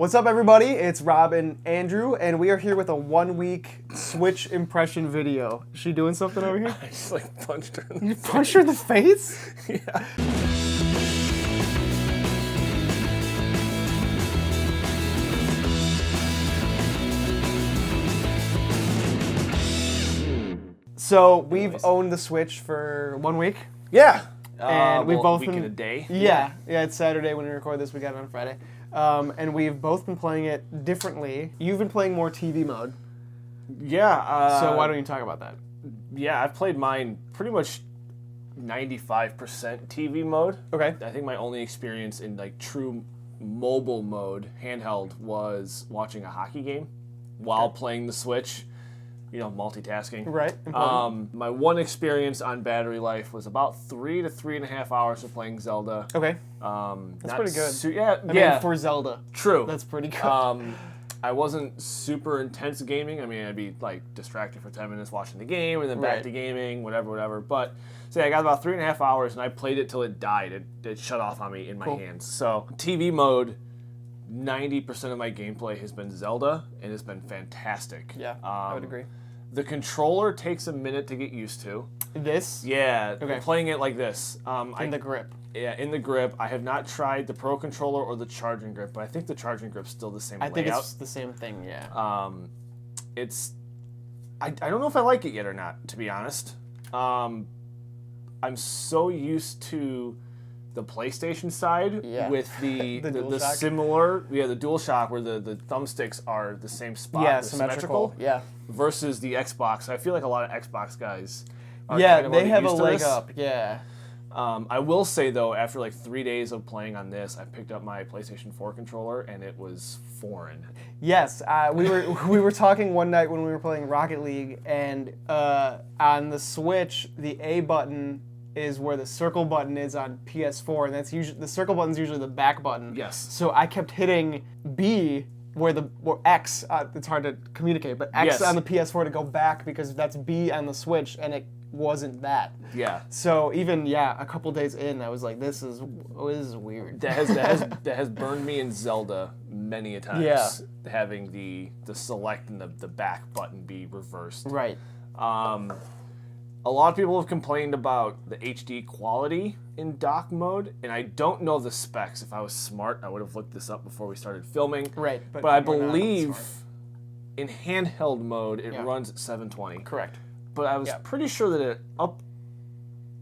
What's up, everybody? It's Rob and Andrew, and we are here with a 1-week Switch impression video. Is she doing something over here? I just punched her in the face. You punched her in the face? Yeah. So we've owned the Switch for 1 week. Yeah. And we've both week been and a day. Yeah, it's Saturday when we record this. We got it on Friday, and we've both been playing it differently. You've been playing more TV mode. Yeah. So why don't you talk about that? Yeah, I've played mine pretty much 95% TV mode. Okay. I think my only experience in true mobile mode, handheld, was watching a hockey game while playing the Switch. You know, multitasking. Right. My one experience on battery life was about 3 to 3.5 hours of playing Zelda. Okay. That's pretty good. I mean, for Zelda. True. That's pretty good. I wasn't super intense gaming. I mean, I'd be distracted for 10 minutes watching the game and then back to gaming, whatever. But I got about 3.5 hours and I played it till it died. It shut off on me in my hands. So TV mode, 90% of my gameplay has been Zelda, and it's been fantastic. Yeah, I would agree. The controller takes a minute to get used to. This? Yeah, playing it like this. In the grip. Yeah, in the grip. I have not tried the Pro Controller or the charging grip, but I think the charging grip's still the same layout. I think it's the same thing, yeah. I don't know if I like it yet or not, to be honest. I'm so used to the PlayStation side with the similar, the DualShock where the thumbsticks are the same spot, yeah, symmetrical, versus the Xbox. I feel like a lot of Xbox guys are they have a leg up, I will say though, after 3 days of playing on this, I picked up my PlayStation 4 controller and it was foreign. Yes, we were talking one night when we were playing Rocket League, and on the Switch, the A button is where the circle button is on PS4, and that's usually the circle button's usually the back button. Yes. So I kept hitting B or X. It's hard to communicate, but X on the PS4 to go back because that's B on the Switch, and it wasn't that. Yeah. So even a couple days in, I was like, this is weird. That has burned me in Zelda many a times. Yeah. Having the select and the back button be reversed. Right. A lot of people have complained about the HD quality in dock mode, and I don't know the specs. If I was smart, I would have looked this up before we started filming. Right. But I believe in handheld mode, it runs at 720. Correct. But I was pretty sure that it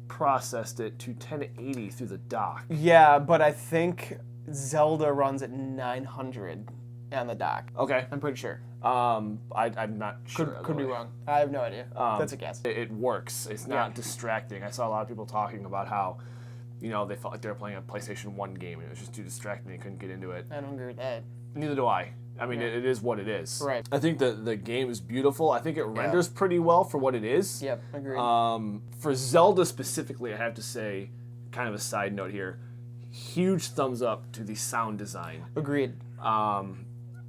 processed it to 1080 through the dock. Yeah, but I think Zelda runs at 900 on the dock. Okay. I'm pretty sure. I'm not sure. Could be wrong. I have no idea. That's a guess. It works. It's not distracting. I saw a lot of people talking about how, they felt like they were playing a PlayStation 1 game and it was just too distracting. They couldn't get into it. I don't agree with that. Neither do I. I mean, it is what it is. Right. I think the game is beautiful. I think it renders pretty well for what it is. Yep, agreed. For Zelda specifically, I have to say, kind of a side note here, huge thumbs up to the sound design. Agreed.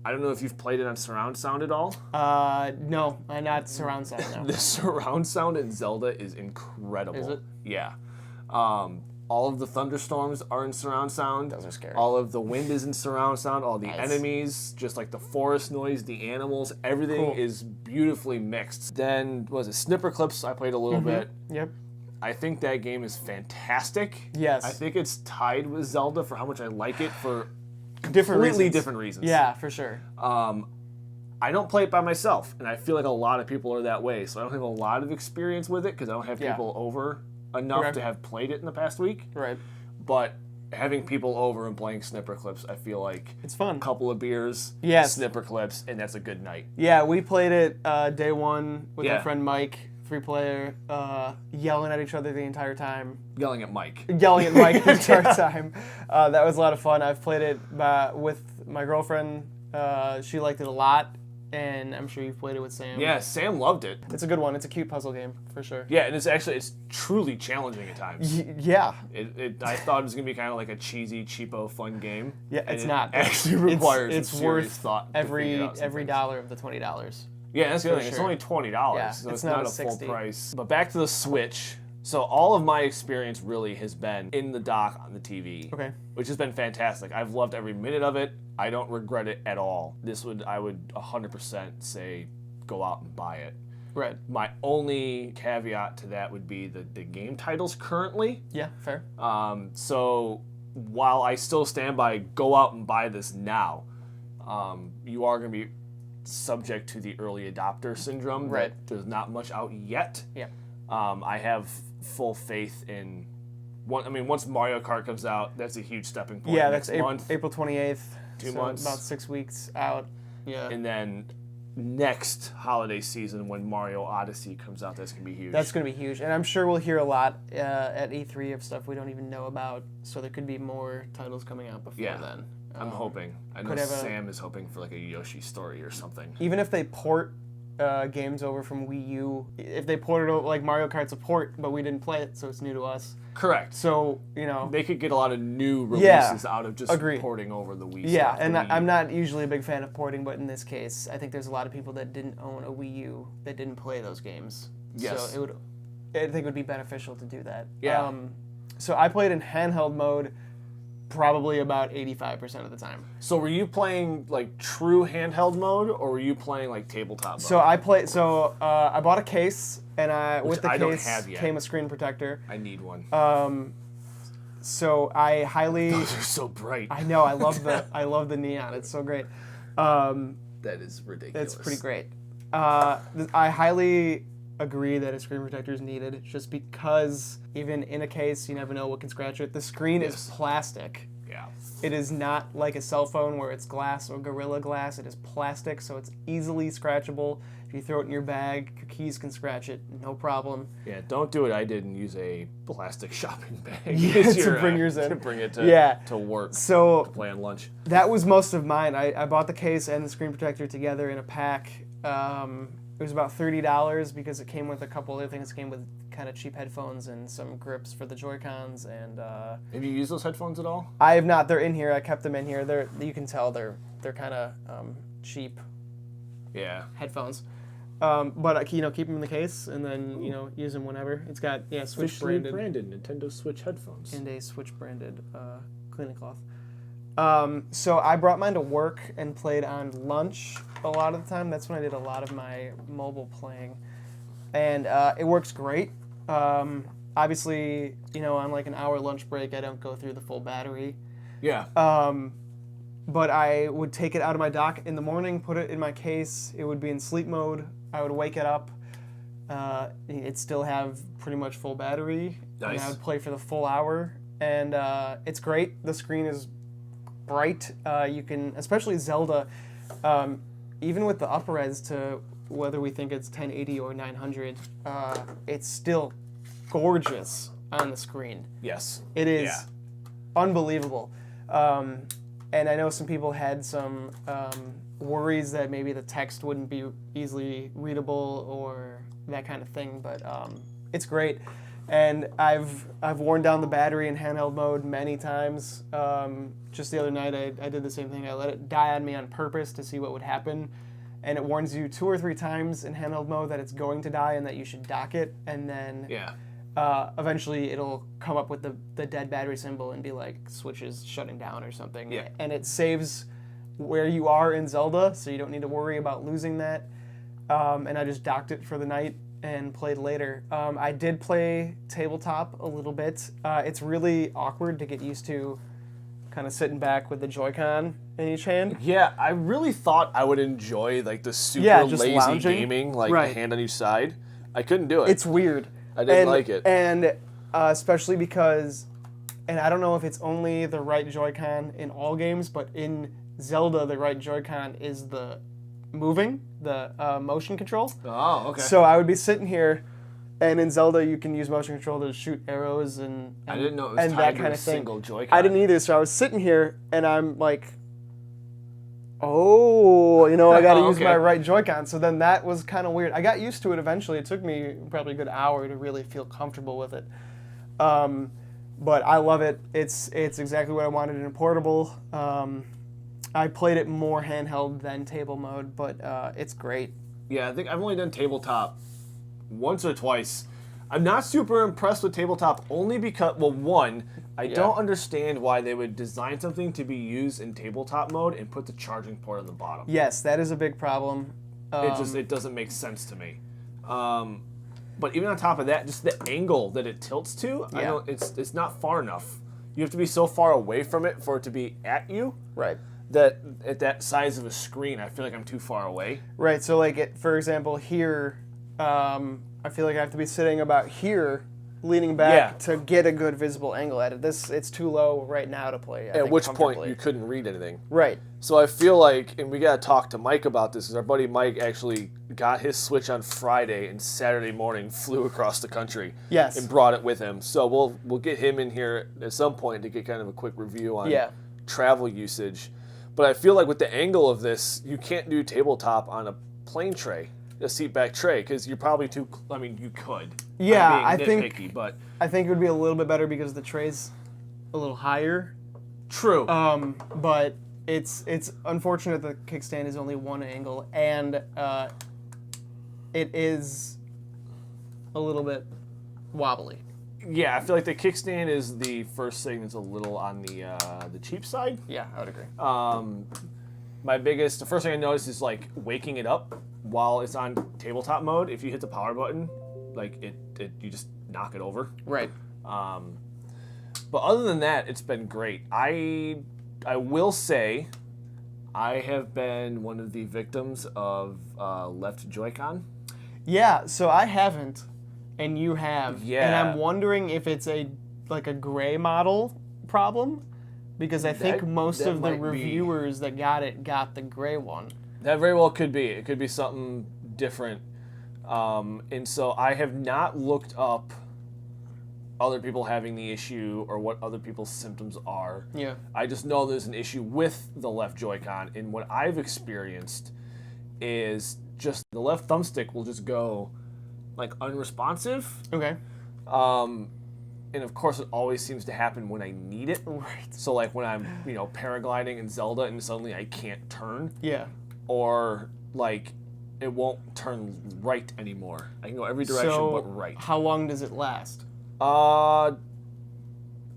I don't know if you've played it on surround sound at all. No, I'm not surround sound now. The surround sound in Zelda is incredible. Is it? Yeah. All of the thunderstorms are in surround sound. Those are scary. All of the wind is in surround sound. All the enemies, just the forest noise, the animals, everything is beautifully mixed. Then, Snipper Clips? I played a little bit. Yep. I think that game is fantastic. Yes. I think it's tied with Zelda for how much I like it for completely different reasons. Yeah, for sure. I don't play it by myself, and I feel like a lot of people are that way. So I don't have a lot of experience with it because I don't have people over enough to have played it in the past week. Right. But having people over and playing Snipper Clips, I feel like it's fun. A couple of beers, Snipper Clips, and that's a good night. Yeah, we played it day one with our friend Mike, 3-player, yelling at each other the entire time. Yelling at Mike the entire time. That was a lot of fun. I've played it with my girlfriend. She liked it a lot. And I'm sure you've played it with Sam. Yeah, Sam loved it. It's a good one. It's a cute puzzle game, for sure. Yeah, and it's truly challenging at times. Yeah. I thought it was going to be kind of like a cheesy, cheapo, fun game. Yeah, it's not. Actually requires it's serious worth thought. Every dollar of the $20. Yeah, that's the other thing. It's only $20, so it's not a full price. But back to the Switch. So all of my experience really has been in the dock on the TV, which has been fantastic. I've loved every minute of it. I don't regret it at all. I would 100% say go out and buy it. Right. My only caveat to that would be the game titles currently. Yeah, fair. So while I still stand by go out and buy this now, you are going to be subject to the early adopter syndrome. Right. That there's not much out yet. Yeah. I have full faith in. Once Mario Kart comes out, that's a huge stepping point. Yeah, next that's month. April 28th. 2 so months. About 6 weeks out. Yeah. And then next holiday season when Mario Odyssey comes out, that's going to be huge. That's going to be huge. And I'm sure we'll hear a lot at E3 of stuff we don't even know about. So there could be more titles coming out before then. I'm hoping. I know Sam is hoping for like a Yoshi story or something. Even if they port games over from Wii U, if they ported over, like Mario Kart's a port, but we didn't play it, so it's new to us. Correct. So, they could get a lot of new releases out of just agreed. porting over the Wii Yeah, stuff. and I'm not usually a big fan of porting, but in this case, I think there's a lot of people that didn't own a Wii U that didn't play those games. Yes. So I think it would be beneficial to do that. Yeah. So I played in handheld mode probably about 85% of the time. So were you playing like true handheld mode, or were you playing like tabletop mode? So I bought a case, and with the I don't case have yet. came a screen protector. I need one. So I highly. Those are so bright. I know. I love the neon. It's so great. That is ridiculous. It's pretty great. I highly agree that a screen protector is needed, just because even in a case, you never know what can scratch it. The screen is plastic. Yeah. It is not like a cell phone where it's glass or Gorilla Glass. It is plastic, so it's easily scratchable. If you throw it in your bag, your keys can scratch it, no problem. Yeah, don't do it. I did and use a plastic shopping bag to bring yours in. To bring it to work. So to play on lunch. that was most of mine. I bought the case and the screen protector together in a pack. It was about $30 because it came with a couple other things. It came with kind of cheap headphones and some grips for the Joy-Cons. And have you used those headphones at all? I have not. They're in here. I kept them in here. You can tell they're kind of cheap. Yeah. Headphones. But keep them in the case and then use them whenever. It's got Switch branded Nintendo Switch headphones and a Switch branded cleaning cloth. So I brought mine to work and played on lunch a lot of the time. That's when I did a lot of my mobile playing, and it works great. Obviously, on like an hour lunch break, I don't go through the full battery. Yeah. But I would take it out of my dock in the morning, put it in my case. It would be in sleep mode. I would wake it up. It'd still have pretty much full battery. Nice. And I would play for the full hour. And it's great. The screen is bright. You can, especially Zelda, even with the up-res to whether we think it's 1080 or 900, it's still gorgeous on the screen. Yes. It is unbelievable. And I know some people had some worries that maybe the text wouldn't be easily readable or that kind of thing, but it's great. And I've worn down the battery in handheld mode many times. Just the other night, I did the same thing. I let it die on me on purpose to see what would happen. And it warns you 2 or 3 times in handheld mode that it's going to die and that you should dock it. And then eventually it'll come up with the dead battery symbol and be like, Switch is shutting down or something. Yeah. And it saves where you are in Zelda, so you don't need to worry about losing that. And I just docked it for the night and played later. I did play tabletop a little bit. It's really awkward to get used to kind of sitting back with the Joy-Con in each hand. Yeah, I really thought I would enjoy like the super just lazy lounging. gaming, like Right. the hand on each side. I couldn't do it. It's weird. I didn't like it. And especially because, and I don't know if it's only the right Joy-Con in all games, but in Zelda, the right Joy-Con is the motion control. Oh, okay. So I would be sitting here, and in Zelda, you can use motion control to shoot arrows and I didn't know it was and tied that to kind a of thing. single Joy-Con. I didn't either. So I was sitting here, and I'm like, I got to use Okay. my right Joy-Con. So then that was kind of weird. I got used to it eventually. It took me probably a good hour to really feel comfortable with it. But I love it. It's exactly what I wanted in a portable. I played it more handheld than table mode, but it's great. Yeah, I think I've only done tabletop once or twice. I'm not super impressed with Tabletop only because, well, one, I don't understand why they would design something to be used in Tabletop mode and put the charging port on the bottom. Yes, that is a big problem. It doesn't make sense to me. But even on top of that, just the angle that it tilts to, I don't, it's not far enough. You have to be so far away from it for it to be at you. Right. That at that size of a screen, I feel like I'm too far away. Right. So, like, for example, here, I feel like I have to be sitting about here, leaning back to get a good visible angle at it. It's too low right now to play. At which point you couldn't read anything. Right. So I feel like, and we got to talk to Mike about this, because our buddy Mike actually got his Switch on Friday and Saturday morning flew across the country. Yes. And brought it with him. So we'll get him in here at some point to get kind of a quick review on travel usage. But I feel like with the angle of this, you can't do Tabletop on a plane tray, a seat back tray, because you're probably too. I mean, you could. Yeah, I'm being nitpicky, but I think it would be a little bit better because the tray's a little higher. True. But it's unfortunate the kickstand is only one angle, and it is a little bit wobbly. Yeah, I feel like the kickstand is the first thing that's a little on the cheap side. Yeah, I would agree. The first thing I noticed is like waking it up while it's on Tabletop mode. If you hit the power button, like you just knock it over. Right. But other than that, it's been great. I will say, I have been one of the victims of left Joy-Con. Yeah, so I haven't, and you have. Yeah. And I'm wondering if it's a gray model problem, because I think most of the reviewers that got the gray one. That very well could be. It could be something different. And so I have not looked up other people having the issue or what other people's symptoms are. Yeah. I just know there's an issue with the left Joy-Con, and what I've experienced is just the left thumbstick will just go like unresponsive. Okay. And of course it always seems to happen when I need it. Right. So like when I'm, paragliding in Zelda and suddenly I can't turn. Yeah. Or like it won't turn right anymore. I can go every direction but right. How long does it last?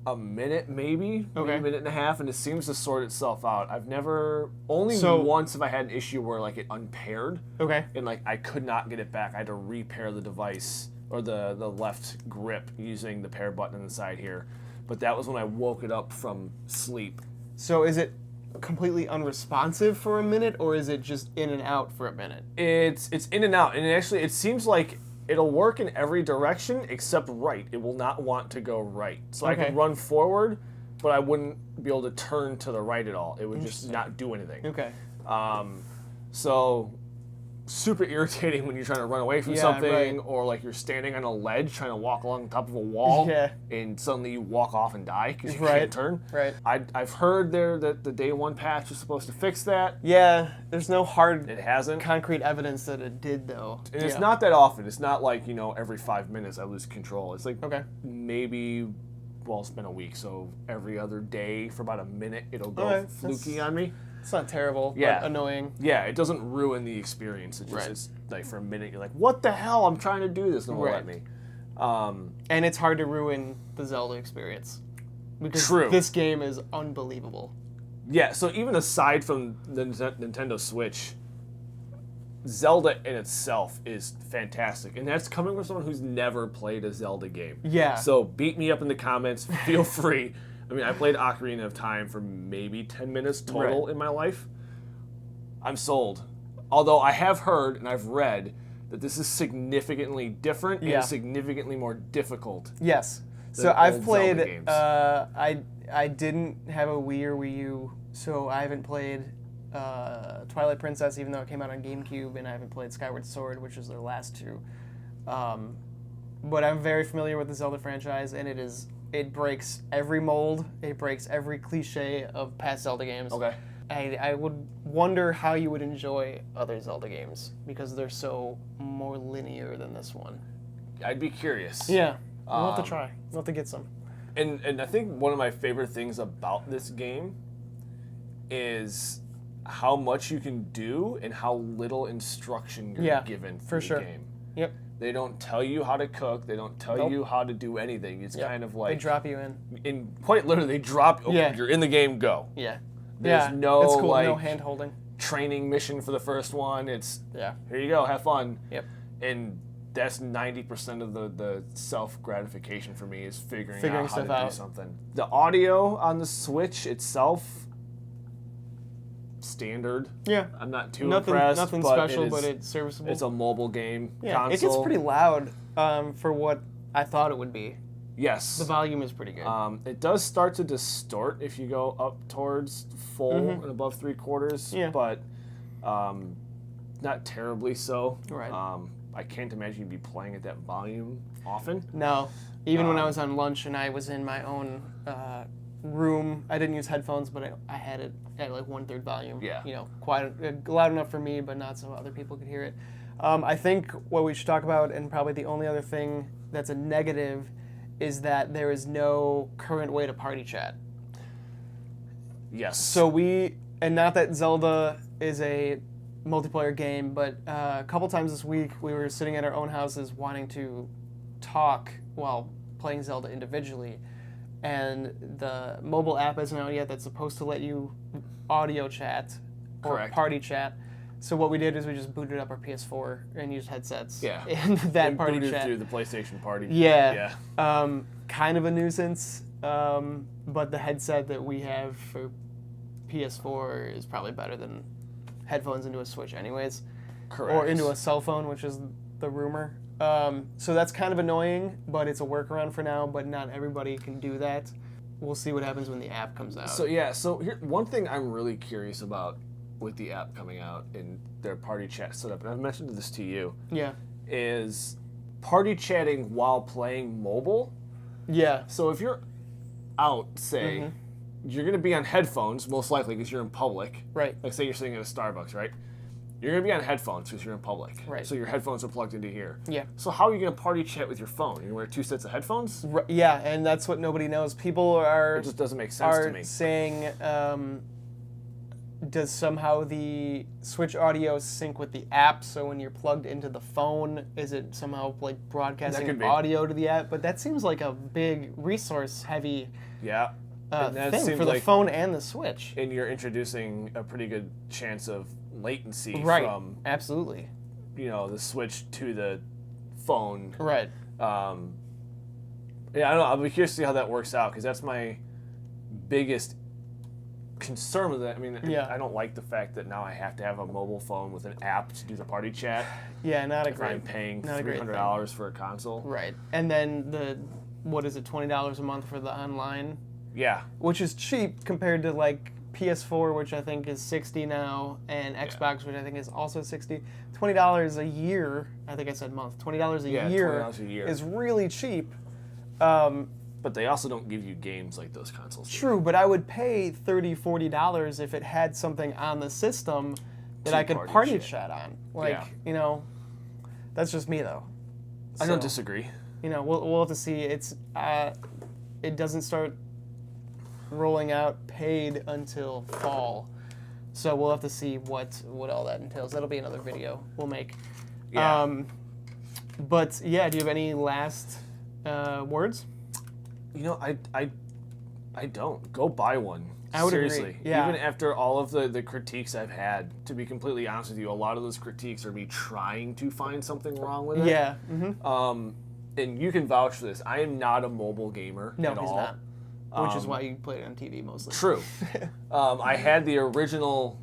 A minute maybe, Okay. maybe a minute and a half, and it seems to sort itself out. I've never, only once have I had an issue where like it unpaired. Okay. And like I could not get it back. I had to repair the device or the left grip using the pair button on the side here. But that was when I woke it up from sleep. So is it completely unresponsive for a minute, or is it just in and out for a minute? It's in and out, and it seems like it'll work in every direction except right. It will not want to go right. So I could run forward, but I wouldn't be able to turn to the right at all. It would just not do anything. Okay. So super irritating when you're trying to run away from something, or like you're standing on a ledge trying to walk along the top of a wall, and suddenly you walk off and die because you can't turn. Right. I've heard that the day one patch is supposed to fix that. Yeah, there's no hard It hasn't. concrete evidence that it did, though. And it's not that often. It's not like, every 5 minutes I lose control. It's like maybe, well, it's been a week, so every other day for about a minute it'll go fluky on me. It's not terrible, but annoying. Yeah, it doesn't ruin the experience. It just it's like for a minute you're like, what the hell? I'm trying to do this, and it won't let me. And it's hard to ruin the Zelda experience. Because this game is unbelievable. Yeah, so even aside from the Nintendo Switch, Zelda in itself is fantastic. And that's coming from someone who's never played a Zelda game. Yeah. So beat me up in the comments. Feel free. I mean, I played Ocarina of Time for maybe 10 minutes total in my life. I'm sold. Although I have heard and I've read that this is significantly different and significantly more difficult. Yes. than So I've old played, Zelda games. I didn't have a Wii or Wii U, so I haven't played Twilight Princess, even though it came out on GameCube, and I haven't played Skyward Sword, which is their last two. But I'm very familiar with the Zelda franchise, and it breaks every mold. It breaks every cliche of past Zelda games. Okay. I would wonder how you would enjoy other Zelda games, because they're so more linear than this one. I'd be curious. Yeah. We'll have to try. We'll have to get some. And I think one of my favorite things about this game is how much you can do and how little instruction you're given for the game. Yep. They don't tell you how to cook. They don't tell you how to do anything. It's kind of like they drop you in. Quite literally, they drop. You're in the game. Go. Yeah. There's no that's cool. like no hand holding. training mission for the first one. It's here you go, have fun. Yep. And that's 90% of the self gratification for me is figuring out how to do something. The audio on the Switch itself, standard. Yeah. I'm not too impressed. Nothing special, but it's serviceable. It's a mobile game console. It gets pretty loud for what I thought it would be. Yes. The volume is pretty good. It does start to distort if you go up towards full and above 3/4. Yeah. But not terribly so. Right. I can't imagine you'd be playing at that volume often. No. Even when I was on lunch and I was in my own room, I didn't use headphones, but I had it at like 1/3 volume. Yeah. You know, quite loud enough for me, but not so other people could hear it. I think what we should talk about, and probably the only other thing that's a negative, is that there is no current way to party chat. Yes. So and not that Zelda is a multiplayer game, but a couple times this week we were sitting at our own houses wanting to talk while playing Zelda individually, and the mobile app isn't out yet that's supposed to let you audio chat or party chat. So what we did is we just booted up our PS4 and used headsets. Yeah. And that party chat through the PlayStation Party. Yeah. Kind of a nuisance, but the headset that we have for PS4 is probably better than headphones into a Switch anyways. Correct. Or into a cell phone, which is the rumor. So that's kind of annoying, but it's a workaround for now, but not everybody can do that. We'll see what happens when the app comes out. So here, one thing I'm really curious about with the app coming out and their party chat setup, and I've mentioned this to you, is party chatting while playing mobile. Yeah. So if you're out, say, you're going to be on headphones, most likely because you're in public. Right. Like say you're sitting at a Starbucks, right? You're going to be on headphones because you're in public. Right. So your headphones are plugged into here. Yeah. So how are you going to party chat with your phone? You're going to wear 2 sets of headphones? Yeah, and that's what nobody knows. People are... It just doesn't make sense to me. Are saying... does somehow the Switch audio sync with the app? So when you're plugged into the phone, is it somehow like broadcasting audio to the app? But that seems like a big resource-heavy thing for the phone and the Switch. And you're introducing a pretty good chance of latency from absolutely, the Switch to the phone. Right. I don't know. I'll be curious to see how that works out because that's my biggest concern with that. I mean, I don't like the fact that now I have to have a mobile phone with an app to do the party chat. Yeah, I'm paying $300 for a console. Right. And then what is it, $20 a month for the online? Yeah. Which is cheap compared to like PS4, which I think is $60 now, and Xbox, which I think is also $60. $20 a year, I think I said month, $20 a year is really cheap. But they also don't give you games like those consoles do. True, but I would pay $30, $40 if it had something on the system that I could party chat on. That's just me though. I don't disagree. We'll have to see. It doesn't start rolling out paid until fall, so we'll have to see what all that entails. That'll be another video we'll make. Yeah. But yeah, do you have any last words? I don't. Go buy one. I would Seriously. agree. Yeah. Even after all of the critiques I've had, to be completely honest with you, a lot of those critiques are me trying to find something wrong with it. Yeah. And you can vouch for this. I am not a mobile gamer at all. No, he's not. Which is why you play it on TV mostly. True. I had the original,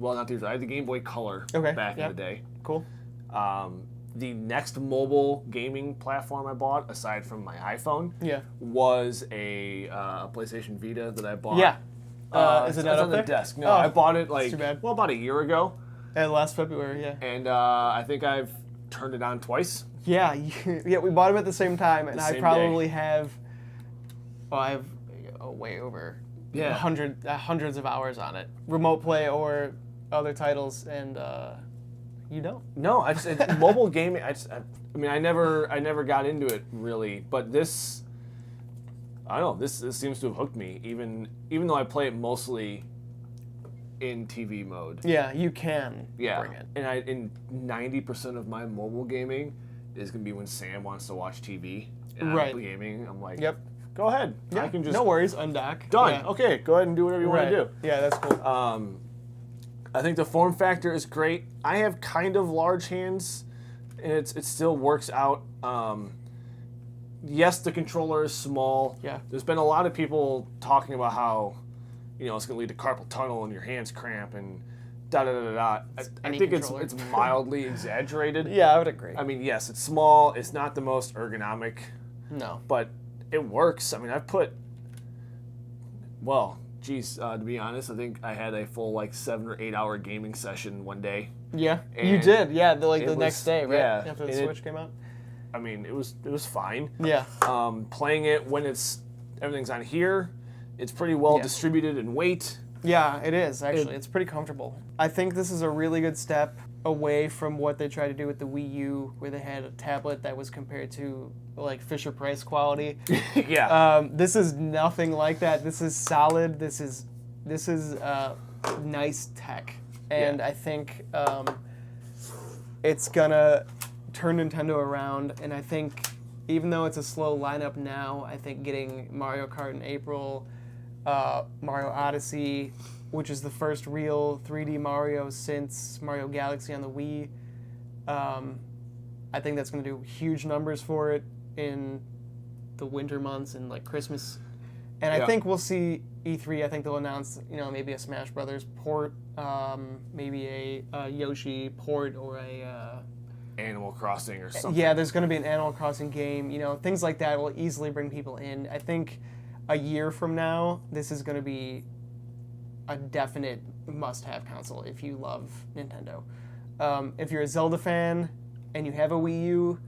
well, not the original, I had the Game Boy Color back in the day. Cool. The next mobile gaming platform I bought, aside from my iPhone, was a PlayStation Vita that I bought. Yeah. Is it not up on there? the desk? No, I bought it too bad. about a year ago. Last February, yeah. And I think I've turned it on twice. Yeah, we bought them at the same time, and I probably have. Well, I have way over hundreds of hours on it, remote play or other titles, and you don't. No, mobile gaming. I never got into it really, but this, I don't know. This seems to have hooked me, even though I play it mostly in TV mode. Yeah, you can bring it. And 90% of my mobile gaming is going to be when Sam wants to watch TV and Right. I'm gaming. I'm like, Yep. go ahead. Yeah. I can just No worries. Undock. done. Yeah. Okay, go ahead and do whatever you want Right. to do. Yeah, that's cool. I think the form factor is great. I have kind of large hands, and it still works out. Yes, the controller is small. Yeah. There's been a lot of people talking about how, it's going to lead to carpal tunnel and your hands cramp and da da da da da. I any think controller. it's mildly exaggerated. Yeah, I would agree. I mean, yes, it's small. It's not the most ergonomic, No. but it works. I mean, I've put, to be honest, I think I had a full 7 or 8 hour gaming session one day. Yeah, you And did. Yeah, the it next was- day, right? yeah, After the and Switch came out. I mean, it was fine. Yeah. Playing it when everything's on here, it's pretty well Yeah. distributed in weight. Yeah, it is actually. It's pretty comfortable. I think this is a really good step away from what they tried to do with the Wii U, where they had a tablet that was compared to Fisher Price quality. Yeah. This is nothing like that. This is solid. This is nice tech, and Yeah. I think it's gonna turn Nintendo around. And I think even though it's a slow lineup now, I think getting Mario Kart in April, Mario Odyssey, which is the first real 3D Mario since Mario Galaxy on the Wii, I think that's going to do huge numbers for it in the winter months and Christmas. And I Yeah. think we'll see E3. I think they'll announce, maybe a Smash Brothers port, maybe a Yoshi port, or a Animal Crossing or something. yeah. There's going to be an Animal Crossing game. Things like that will easily bring people in. I think a year from now, this is going to be a definite must-have console if you love Nintendo. If you're a Zelda fan and you have a Wii U,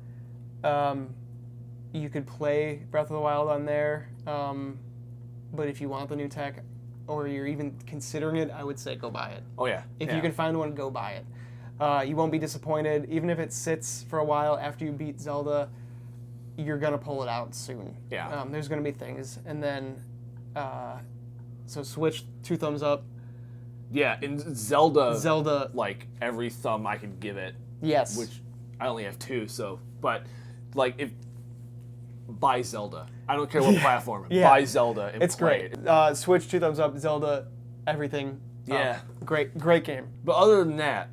you could play Breath of the Wild on there. But if you want the new tech, or you're even considering it, I would say go buy it. Oh yeah. If yeah. you can find one, go buy it. You won't be disappointed. Even if it sits for a while after you beat Zelda, you're going to pull it out soon. Yeah. There's going to be things. And then, so Switch, 2 thumbs up. Yeah, and Zelda, Zelda, every thumb I could give it, yes. which I only have 2, but if buy Zelda. I don't care what platform. Yeah. Buy Zelda and It's play great. it. Switch, 2 thumbs up. Zelda, everything. Yeah. Great game. But other than that,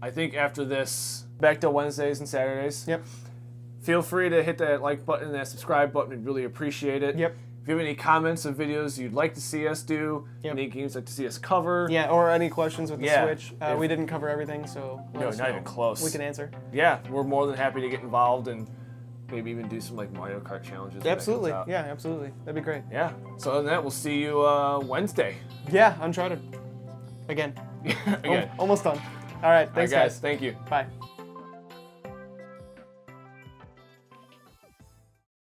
I think after this, back to Wednesdays and Saturdays. Yep. Feel free to hit that like button and that subscribe button. We'd really appreciate it. Yep. If you have any comments of videos you'd like to see us do, Yep. any games you'd like to see us cover, Yeah, or any questions with the Yeah. Switch. We didn't cover everything, so let No, us not know. even close. We can answer. yeah, we're more than happy to get involved and maybe even do some Mario Kart challenges. when that Absolutely. comes out. Yeah, absolutely. That'd be great. Yeah. So other than that, we'll see you Wednesday. Yeah, Uncharted. Again. Again. Almost done. All right. All right, Thanks, guys. Thank you. Bye.